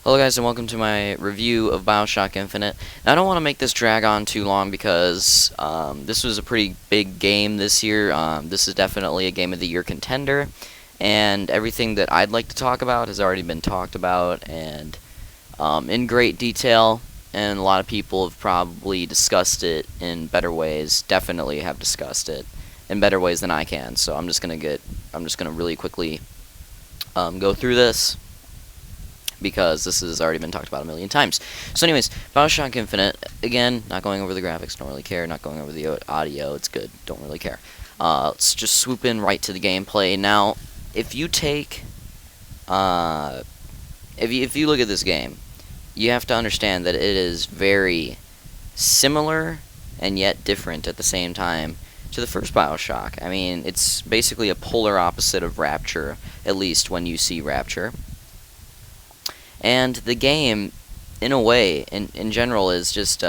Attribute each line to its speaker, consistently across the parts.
Speaker 1: Hello guys and welcome to my review of Bioshock Infinite. Now, I don't want to make this drag on too long because this was a pretty big game this year. This is definitely a Game of the Year contender, and everything that I'd like to talk about has already been talked about and in great detail, and a lot of people have probably discussed it in better ways, definitely have discussed it in better ways than I can, so I'm just gonna really quickly go through this because this has already been talked about a million times. So anyways, Bioshock Infinite, again, not going over the graphics, don't really care, not going over the audio, it's good, don't really care. Let's just swoop in right to the gameplay. Now, if you take, if you look at this game, you have to understand that it is very similar and yet different at the same time to the first Bioshock. I mean, it's basically a polar opposite of Rapture, at least when you see Rapture. And the game, in a way, in general, is just,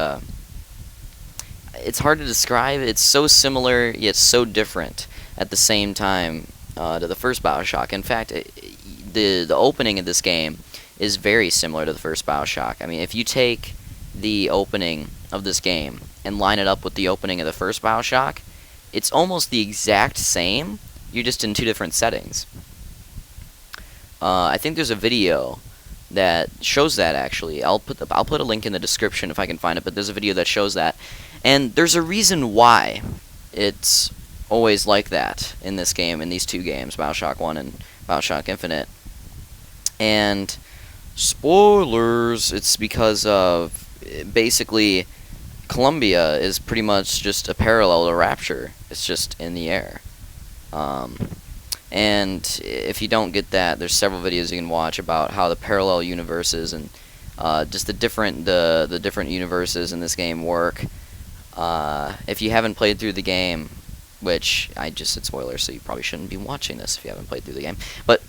Speaker 1: it's hard to describe. It's so similar, yet so different at the same time to the first Bioshock. In fact, the opening of this game is very similar to the first Bioshock. I mean, if you take the opening of this game and line it up with the opening of the first Bioshock, it's almost the exact same. You're just in two different settings. I think there's a video that shows that, actually. I'll put a link in the description if I can find it, but there's a video that shows that. And there's a reason why it's always like that in this game, in these two games, Bioshock 1 and Bioshock Infinite. And spoilers, it's because of, basically, Columbia is pretty much just a parallel to Rapture. It's just in the air. And if you don't get that, there's several videos you can watch about how the parallel universes and just the different universes in this game work. If you haven't played through the game, which I just said spoilers, so you probably shouldn't be watching this if you haven't played through the game. But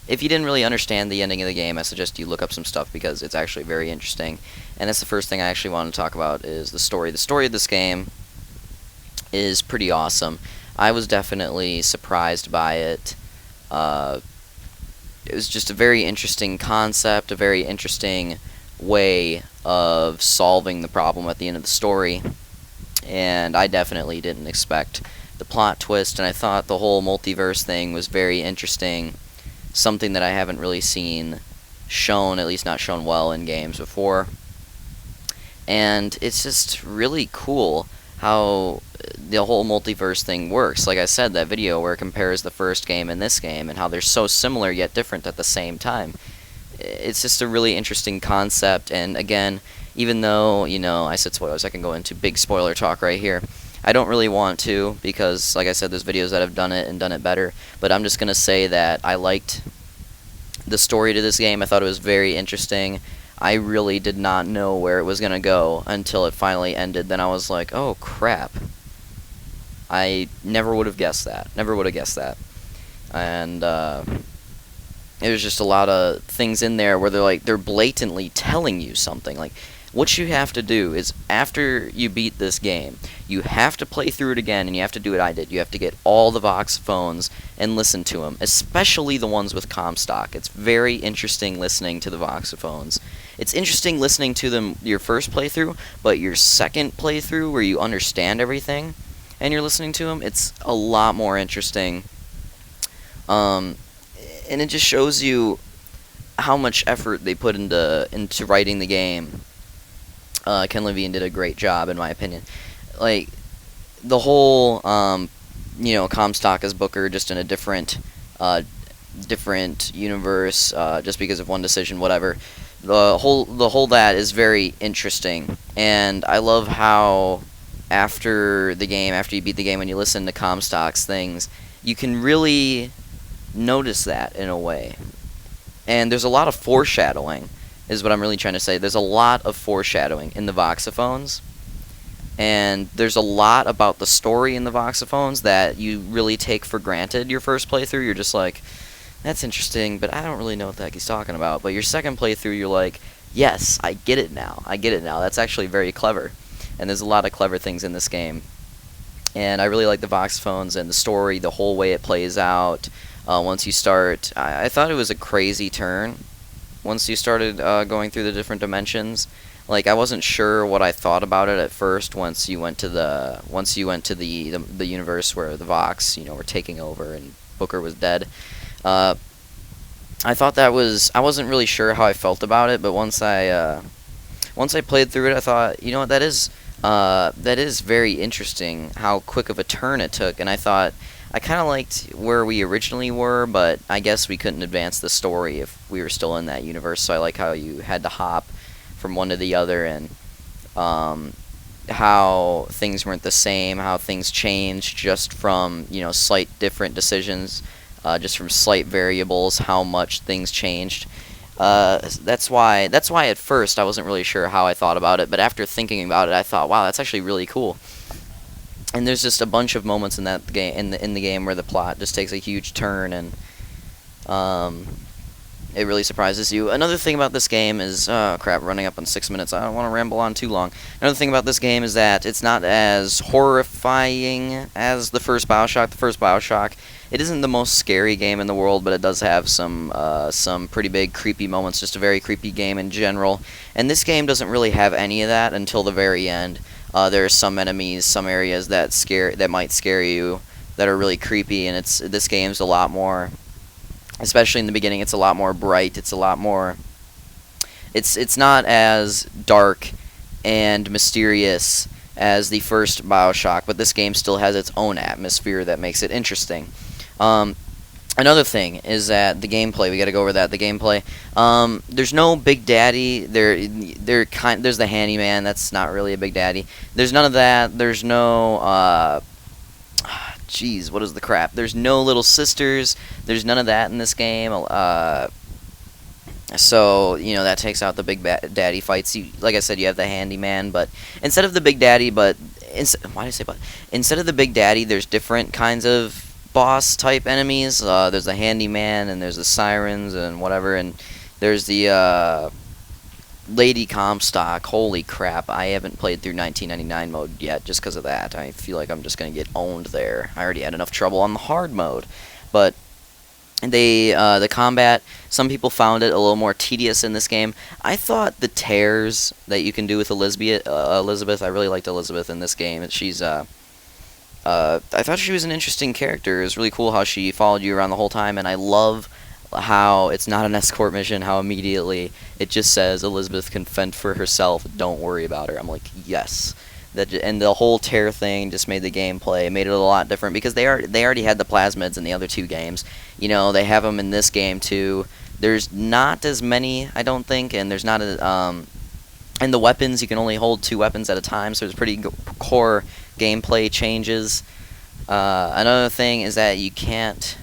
Speaker 1: if you didn't really understand the ending of the game, I suggest you look up some stuff because it's actually very interesting. And that's the first thing I actually want to talk about is the story. The story of this game is pretty awesome. I was definitely surprised by it. It was just a very interesting concept, a very interesting way of solving the problem at the end of the story. And I definitely didn't expect the plot twist, and I thought the whole multiverse thing was very interesting. Something that I haven't really seen shown, at least not shown well in games before. And it's just really cool how the whole multiverse thing works. Like I said, that video where it compares the first game and this game and how they're so similar yet different at the same time. It's just a really interesting concept, and again, even though, you know, I said spoilers, I can go into big spoiler talk right here. I don't really want to because, like I said, there's videos that have done it and done it better, but I'm just going to say that I liked the story to this game. I thought it was very interesting. I really did not know where it was going to go until it finally ended. Then I was like, oh crap. I never would have guessed that. Never would have guessed that. And there's just a lot of things in there where they're blatantly telling you something. Like, what you have to do is, after you beat this game, you have to play through it again, and you have to do what I did. You have to get all the voxophones and listen to them, especially the ones with Comstock. It's very interesting listening to the voxophones. It's interesting listening to them your first playthrough, but your second playthrough, where you understand everything, and you're listening to them, it's a lot more interesting. And it just shows you how much effort they put into writing the game. Ken Levine did a great job, in my opinion. Like, the whole, Comstock as Booker, just in a different universe, just because of one decision, whatever. The whole that is very interesting, and I love how after you beat the game and you listen to Comstock's things, you can really notice that in a way. And there's a lot of foreshadowing, is what I'm really trying to say. There's a lot of foreshadowing in the voxophones, and there's a lot about the story in the voxophones that you really take for granted your first playthrough. You're just like, that's interesting, but I don't really know what the heck he's talking about. But your second playthrough, you're like, yes, I get it now. That's actually very clever. And there's a lot of clever things in this game. And I really like the voxophones and the story, the whole way it plays out. Once you start, I thought it was a crazy turn once you started going through the different dimensions. Like I wasn't sure what I thought about it at first. Once you went to the universe where the Vox, were taking over and Booker was dead. Uh, I thought I wasn't really sure how I felt about it, but once I played through it, I thought, you know what, that is very interesting how quick of a turn it took, and I thought I kind of liked where we originally were, but I guess we couldn't advance the story if we were still in that universe. So I like how you had to hop from one to the other, and how things weren't the same, how things changed just from slight different decisions, just from slight variables, how much things changed. That's why at first I wasn't really sure how I thought about it, but after thinking about it, I thought, wow, that's actually really cool. And there's just a bunch of moments in that game in the game where the plot just takes a huge turn, and um, it really surprises you. Another thing about this game is, crap, running up on 6 minutes. I don't want to ramble on too long. Another thing about this game is that it's not as horrifying as the first Bioshock. The first Bioshock, it isn't the most scary game in the world, but it does have some pretty big creepy moments. Just a very creepy game in general. And this game doesn't really have any of that until the very end. There are some enemies, some areas that might scare you, that are really creepy, and this game's a lot more. Especially in the beginning, it's a lot more bright. It's a lot more. It's not as dark and mysterious as the first Bioshock, but this game still has its own atmosphere that makes it interesting. Another thing is that the gameplay. We got to go over that. The gameplay. There's no Big Daddy. There's the handyman. That's not really a Big Daddy. There's none of that. There's no. Jeez, what is the crap? There's no little sisters. There's none of that in this game. So that takes out the Big Daddy fights. Like I said, you have the handyman, but instead of the Big Daddy, why did I say but? Instead of the Big Daddy, there's different kinds of boss type enemies. There's the handyman, and there's the sirens and whatever, and there's the Lady Comstock. Holy crap, I haven't played through 1999 mode yet just because of that. I feel like I'm just going to get owned there. I already had enough trouble on the hard mode. But the combat, some people found it a little more tedious in this game. I thought the tears that you can do with Elizabeth, I really liked Elizabeth in this game. I thought she was an interesting character. It was really cool how she followed you around the whole time, and I love how it's not an escort mission, how immediately it just says Elizabeth can fend for herself, don't worry about her. I'm like, yes. And the whole tear thing just made the gameplay, made it a lot different, because they already had the plasmids in the other two games. They have them in this game too. There's not as many, I don't think, and there's not and the weapons, you can only hold 2 weapons at a time, so there's pretty core gameplay changes. Another thing is that you can't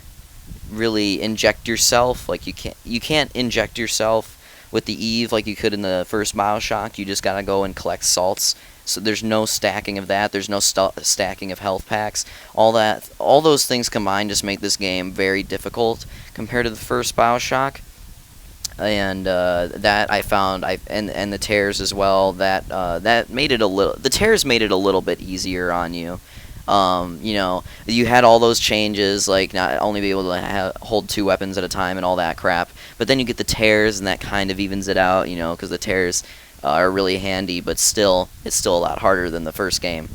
Speaker 1: really inject yourself. Like you can't inject yourself with the Eve like you could in the first Bioshock. You just gotta go and collect salts. So there's no stacking of that. There's no stacking of health packs. All those things combined just make this game very difficult compared to the first Bioshock. And that I found, and the tears as well. That made it a little. The tears made it a little bit easier on you. You had all those changes, like not only be able to hold 2 weapons at a time and all that crap, but then you get the tears, and that kind of evens it out, because the tears are really handy, but it's still a lot harder than the first game,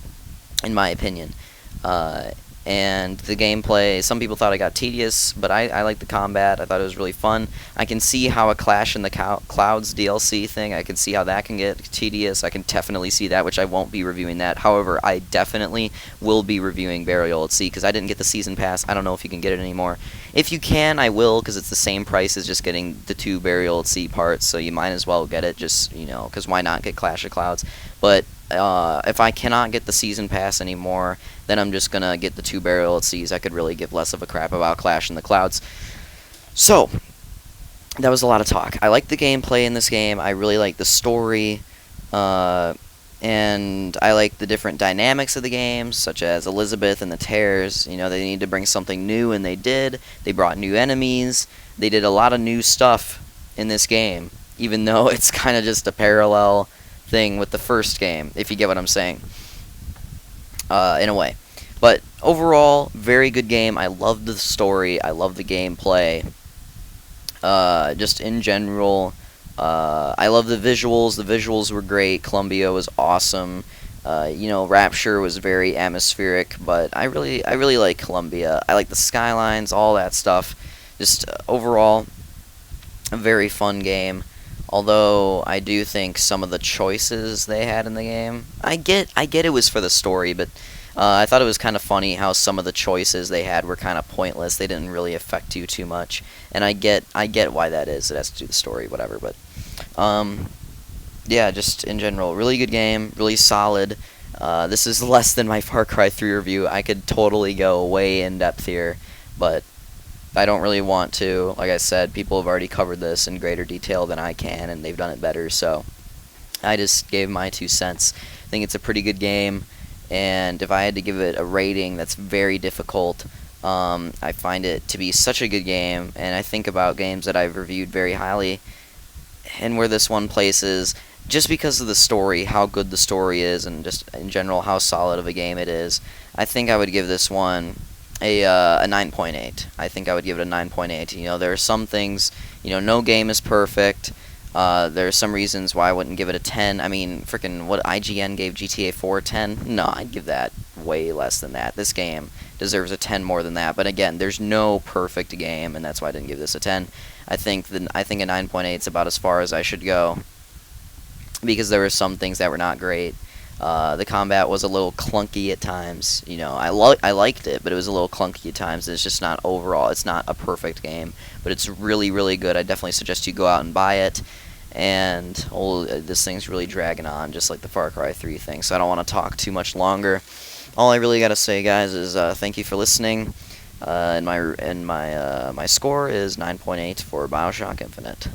Speaker 1: in my opinion. And the gameplay, some people thought it got tedious, but I liked the combat. I thought it was really fun. I can see how a Clash in the Clouds DLC thing, I can see how that can get tedious. I can definitely see that, which I won't be reviewing that. However, I definitely will be reviewing Burial at Sea, because I didn't get the Season Pass. I don't know if you can get it anymore. If you can, I will, because it's the same price as just getting the 2 Burial at Sea parts, so you might as well get it, just, because why not get Clash of Clouds? But if I cannot get the Season Pass anymore, then I'm just going to get the 2 Burial at Seas. I could really give less of a crap about Clash in the Clouds. So, that was a lot of talk. I like the gameplay in this game. I really like the story. And I like the different dynamics of the game, such as Elizabeth and the Tears. They need to bring something new, and they did. They brought new enemies. They did a lot of new stuff in this game, even though it's kind of just a parallel thing with the first game, if you get what I'm saying, in a way. But overall, very good game. I loved the story. I loved the gameplay. Just in general, I love the visuals. The visuals were great. Columbia was awesome. Rapture was very atmospheric, but I really like Columbia. I like the skylines, all that stuff. Just overall, a very fun game. Although I do think some of the choices they had in the game, I get it was for the story, but I thought it was kind of funny how some of the choices they had were kind of pointless. They didn't really affect you too much, and I get why that is. It has to do with the story, whatever. But um, yeah, just in general, really good game, really solid. This is less than my Far Cry 3 review. I could totally go way in depth here, but I don't really want to. Like I said, people have already covered this in greater detail than I can, and they've done it better, so I just gave my 2 cents. I think it's a pretty good game, and if I had to give it a rating, that's very difficult. I find it to be such a good game, and I think about games that I've reviewed very highly, and where this one places, just because of the story, how good the story is, and just in general how solid of a game it is, I think I would give this one a 9.8. I think I would give it a 9.8. There are some things, no game is perfect. There are some reasons why I wouldn't give it a 10. I mean, freaking what IGN gave GTA 4 a 10? No, I'd give that way less than that. This game deserves a 10 more than that. But again, there's no perfect game, and that's why I didn't give this a 10. I think a 9.8 is about as far as I should go, because there were some things that were not great. The combat was a little clunky at times. I liked it, but it was a little clunky at times. It's just not overall. It's not a perfect game, but it's really, really good. I definitely suggest you go out and buy it. And this thing's really dragging on, just like the Far Cry 3 thing. So I don't want to talk too much longer. All I really gotta say, guys, is thank you for listening. And my score is 9.8 for Bioshock Infinite.